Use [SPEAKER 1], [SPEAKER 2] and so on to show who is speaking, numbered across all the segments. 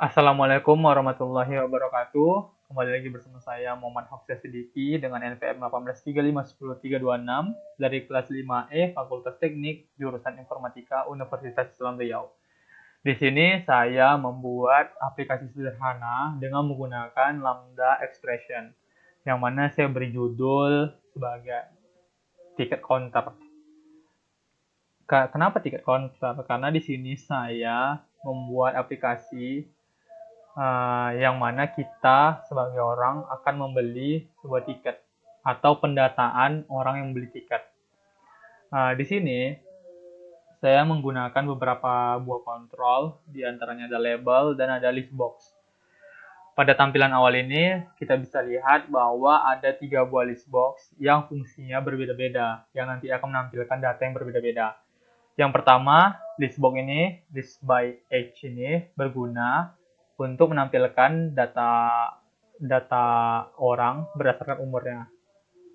[SPEAKER 1] Assalamualaikum warahmatullahi wabarakatuh. Kembali lagi bersama saya Muhammad Hafsah Siddiqi dengan NPM 1835100326 dari kelas 5E Fakultas Teknik jurusan Informatika Universitas Islam Riau. Di sini saya membuat aplikasi sederhana dengan menggunakan Lambda Expression, yang mana saya beri judul sebagai tiket counter. Kenapa tiket counter? Karena di sini saya membuat aplikasi yang mana kita sebagai orang akan membeli sebuah tiket atau pendataan orang yang membeli tiket. Di sini saya menggunakan beberapa buah kontrol, di antaranya ada label dan ada list box. Pada tampilan awal ini, kita bisa lihat bahwa ada 3 buah list box yang fungsinya berbeda-beda, yang nanti akan menampilkan data yang berbeda-beda. Yang pertama, list box ini, list by age ini, berguna untuk menampilkan data orang berdasarkan umurnya.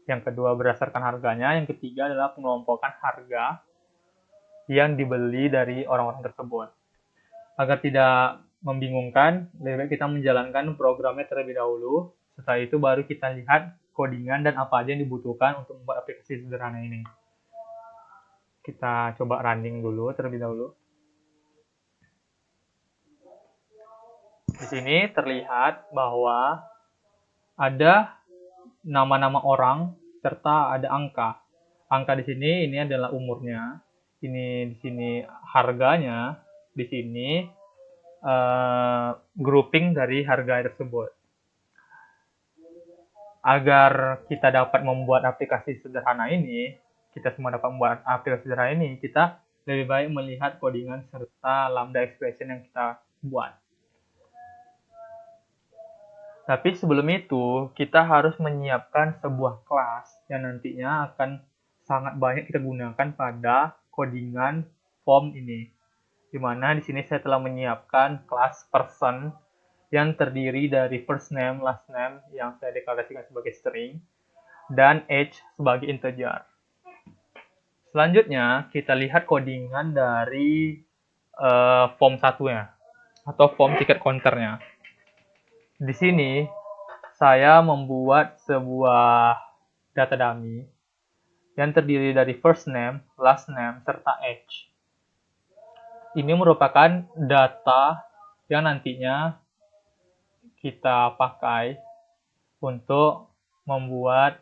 [SPEAKER 1] Yang kedua, berdasarkan harganya. Yang ketiga adalah pengelompokan harga yang dibeli dari orang-orang tersebut. Agar tidak membingungkan, lebih baik kita menjalankan programnya terlebih dahulu. Setelah itu baru kita lihat codingan dan apa aja yang dibutuhkan untuk membuat aplikasi sederhana ini. Kita coba running dulu terlebih dahulu. Di sini terlihat bahwa ada nama-nama orang serta ada angka. Angka di sini ini adalah umurnya. Ini di sini harganya. Di sini grouping dari harga tersebut. Agar kita dapat membuat aplikasi sederhana ini, kita semua dapat membuat aplikasi sederhana ini, kita lebih baik melihat codingan serta lambda expression yang kita buat. Tapi sebelum itu, kita harus menyiapkan sebuah kelas yang nantinya akan sangat banyak kita gunakan pada codingan form ini. Di mana di sini saya telah menyiapkan kelas person yang terdiri dari first name, last name yang saya deklarasikan sebagai string, dan age sebagai integer. Selanjutnya, kita lihat codingan dari form satunya atau form tiket counternya. Di sini, saya membuat sebuah data dummy yang terdiri dari first name, last name, serta age. Ini merupakan data yang nantinya kita pakai untuk membuat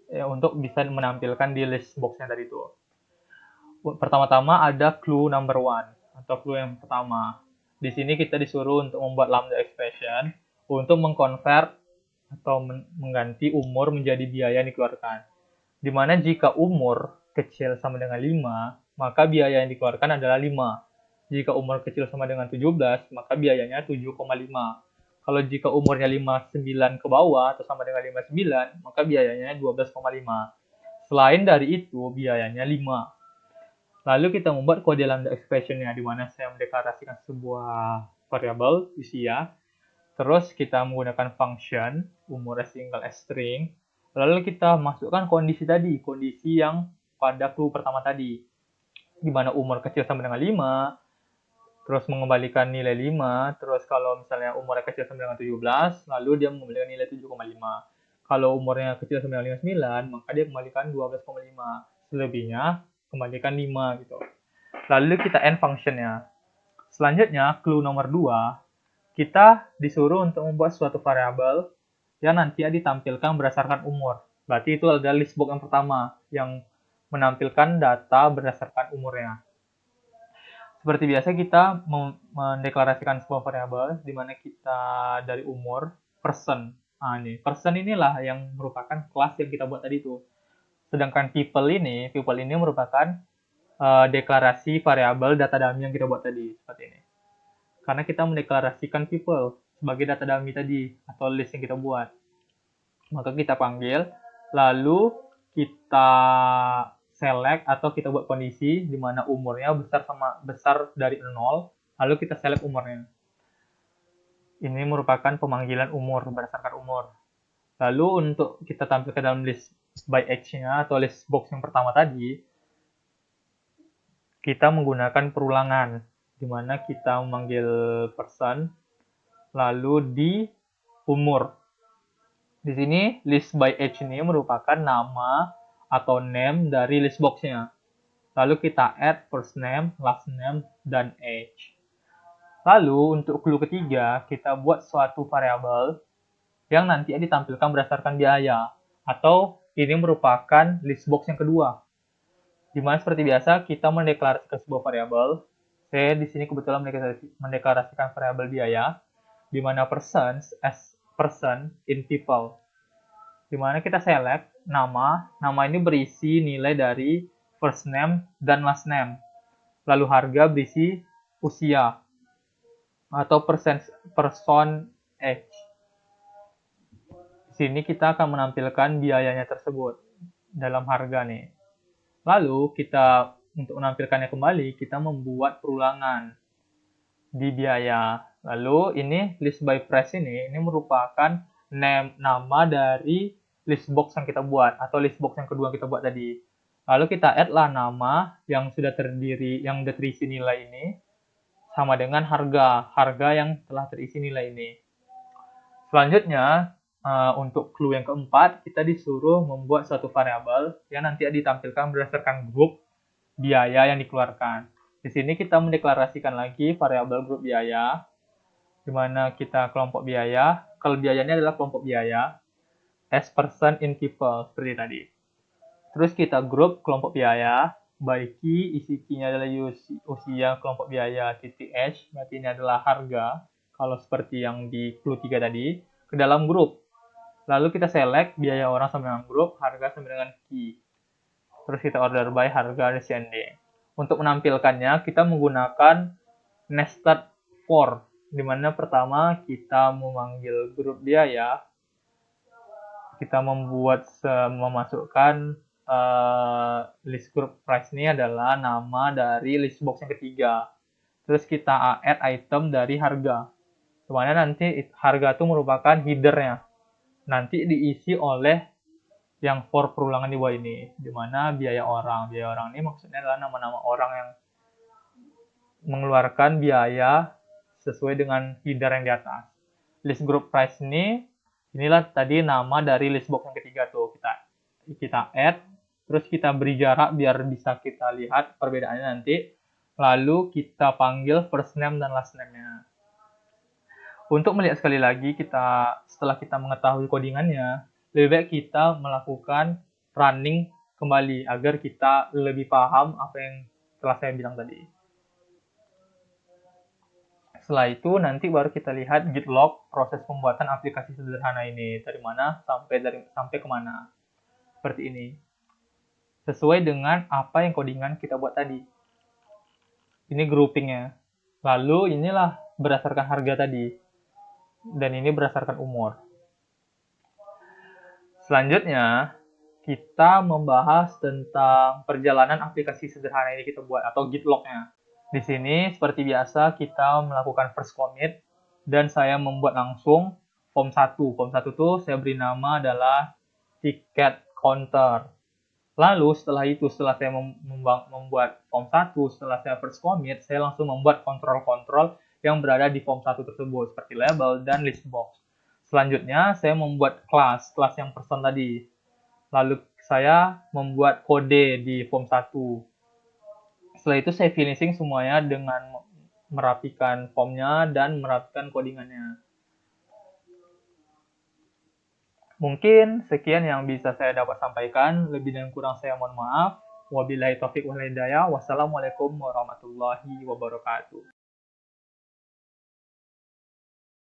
[SPEAKER 1] untuk bisa menampilkan di list box-nya tadi itu. Pertama-tama ada clue number one atau clue yang pertama. Di sini kita disuruh untuk membuat lambda expression untuk mengkonvert atau mengganti umur menjadi biaya yang dikeluarkan. Di mana jika umur kecil sama dengan 5, maka biaya yang dikeluarkan adalah 5. Jika umur kecil sama dengan 17, maka biayanya 7,5. Kalau jika umurnya 59 ke bawah atau sama dengan 59, maka biayanya 12,5. Selain dari itu, biayanya 5. Lalu kita membuat kode lambda expression-nya, di mana saya mendeklarasikan sebuah variabel usia. Terus kita menggunakan function, umur as single as string. Lalu kita masukkan kondisi tadi, kondisi yang pada clue pertama tadi. Di mana umur kecil sama dengan 5, terus mengembalikan nilai 5, terus kalau misalnya umurnya kecil sama dengan 17, lalu dia mengembalikan nilai 7,5. Kalau umurnya kecil sama dengan 59, maka dia kembalikan 12,5. Selebihnya, kembalikan 5 gitu. Lalu kita end function-nya. Selanjutnya, clue nomor 2, kita disuruh untuk membuat suatu variabel yang nanti ditampilkan berdasarkan umur. Berarti itu adalah list box yang pertama yang menampilkan data berdasarkan umurnya. Seperti biasa kita mendeklarasikan sebuah variabel di mana kita dari umur person. Ini person inilah yang merupakan kelas yang kita buat tadi itu. Sedangkan people ini merupakan deklarasi variabel data dummy yang kita buat tadi seperti ini. Karena kita mendeklarasikan people sebagai data dummy tadi atau list yang kita buat. Maka kita panggil, lalu kita select atau kita buat kondisi di mana umurnya besar dari 0, lalu kita select umurnya. Ini merupakan pemanggilan umur berdasarkan umur. Lalu untuk kita tampilkan dalam list by age-nya atau list box yang pertama tadi, kita menggunakan perulangan di mana kita memanggil person, lalu di umur. Di sini list by age ini merupakan nama atau name dari list box-nya. Lalu kita add first name, last name, dan age. Lalu untuk clue ketiga, kita buat suatu variabel yang nanti ditampilkan berdasarkan biaya. Atau ini merupakan list box yang kedua. Dimana seperti biasa kita mendeklarasikan sebuah variabel. Saya di sini kebetulan mendeklarasikan variabel biaya, di mana person as person in people. Di mana kita select nama ini berisi nilai dari first name dan last name. Lalu harga berisi usia atau person age. Di sini kita akan menampilkan biayanya tersebut dalam harga nih. Lalu kita untuk menampilkannya kembali, kita membuat perulangan di biaya. Lalu ini list by price ini merupakan nama dari list box yang kita buat atau list box yang kedua yang kita buat tadi. Lalu kita add lah nama yang sudah terisi nilai ini sama dengan harga yang telah terisi nilai ini. Selanjutnya untuk clue yang keempat, kita disuruh membuat suatu variabel yang nanti ditampilkan berdasarkan grup biaya yang dikeluarkan. Di sini kita mendeklarasikan lagi variabel grup biaya, di mana kita kelompok biaya. Kalau biayanya adalah kelompok biaya, as person in people, seperti tadi. Terus kita grup kelompok biaya, by key, isi key-nya adalah usia kelompok biaya, titik h, berarti ini adalah harga, kalau seperti yang di clue 3 tadi, ke dalam grup. Lalu kita select biaya orang sama dengan grup, harga sama dengan key. Terus kita order by harga descending. Untuk menampilkannya, kita menggunakan nested for, di mana pertama kita memanggil grup biaya, kita memasukkan list group price ini adalah nama dari list box yang ketiga. Terus kita add item dari harga, di mana nanti harga itu merupakan header-nya. Nanti diisi oleh yang for perulangan di bawah ini, di mana biaya orang ini maksudnya adalah nama-nama orang yang mengeluarkan biaya sesuai dengan header yang di atas. List group price inilah tadi nama dari list box yang ketiga tuh, kita add, terus kita beri jarak biar bisa kita lihat perbedaannya nanti. Lalu kita panggil first name dan last name-nya. Untuk melihat sekali lagi, setelah kita mengetahui codingannya, lebih baik kita melakukan running kembali agar kita lebih paham apa yang telah saya bilang tadi. Setelah itu nanti baru kita lihat git log proses pembuatan aplikasi sederhana ini, dari mana sampai kemana. Seperti ini. Sesuai dengan apa yang codingan kita buat tadi. Ini groupingnya. Lalu inilah berdasarkan harga tadi. Dan ini berdasarkan umur. Selanjutnya, kita membahas tentang perjalanan aplikasi sederhana ini kita buat, atau git log-nya. Di sini, seperti biasa, kita melakukan first commit, dan saya membuat langsung form 1. Form 1 itu saya beri nama adalah ticket counter. Lalu, setelah saya membuat form 1, setelah saya first commit, saya langsung membuat kontrol-kontrol yang berada di form 1 tersebut, seperti label dan list box. Selanjutnya, saya membuat kelas yang person tadi. Lalu, saya membuat kode di form 1. Setelah itu, saya finishing semuanya dengan merapikan formnya dan merapikan codingannya. Mungkin sekian yang bisa saya dapat sampaikan. Lebih dan kurang saya mohon maaf. Wabillahi taufiq wal hidayah. Wassalamualaikum warahmatullahi wabarakatuh.